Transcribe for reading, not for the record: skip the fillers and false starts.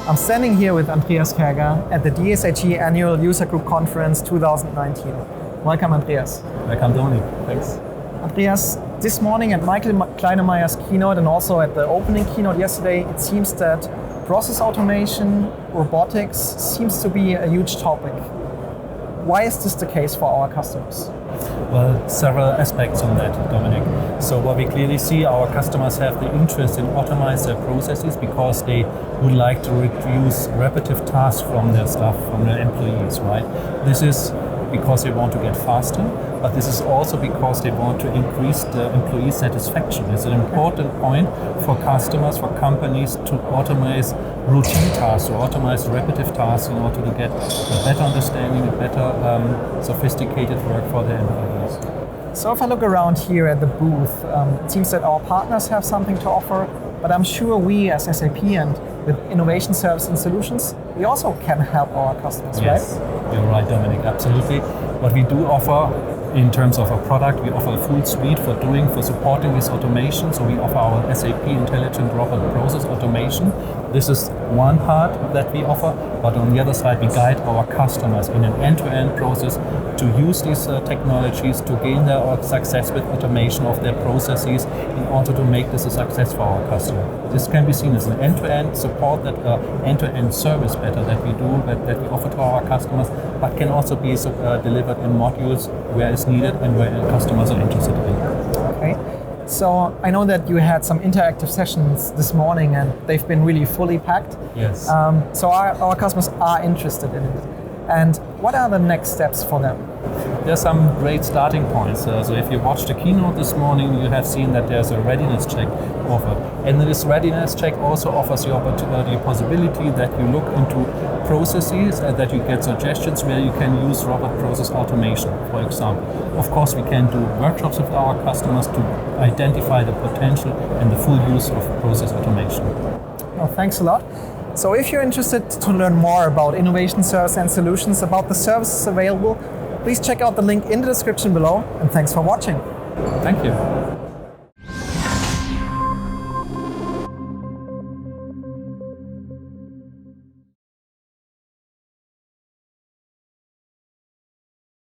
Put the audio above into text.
I'm standing here with Andreas Kerger at the DSIG Annual User Group Conference 2019. Welcome, Andreas. Welcome, Dominik. Thanks. Andreas, this morning at Michael Kleinemeyer's keynote and also at the opening keynote yesterday, it seems that process automation, robotics seems to be a huge topic. Why is this the case for our customers? Well, several aspects on that, Dominik. So what we clearly see, our customers have the interest in automate their processes because they would like to reduce repetitive tasks from their staff, from their employees, right? This is because they want to get faster, but this is also because they want to increase the employee satisfaction. It's an important point for customers, for companies to automate routine tasks, to automate repetitive tasks in order to get a better understanding, a better sophisticated work for their employees. So if I look around here at the booth, it seems that our partners have something to offer, but I'm sure we as SAP and with innovation service and solutions, we also can help our customers, yes, right? You're right, Dominik, absolutely. What we do offer in terms of a product, we offer a full suite for supporting this automation. So we offer our SAP Intelligent Robot Process Automation. This is one part that we offer, but on the other side, we guide our customers in an end-to-end process to use these technologies to gain their success with automation of their processes in order to make this a success for our customer. This can be seen as an end-to-end support, that end-to-end service better that we do, that we offer to our customers, but can also be delivered in modules where it's needed and where customers are interested in. Okay. So I know that you had some interactive sessions this morning and they've been really fully packed. Yes. So our customers are interested in it. And what are the next steps for them? There's some great starting points. So if you watched the keynote this morning, you have seen that there's a readiness check offered. And this readiness check also offers you the possibility that you look into processes and that you get suggestions where you can use robot process automation, for example. Of course, we can do workshops with our customers to identify the potential and the full use of process automation. Well, thanks a lot. So if you're interested to learn more about innovation service and solutions, about the services available, please check out the link in the description below, and thanks for watching. Thank you.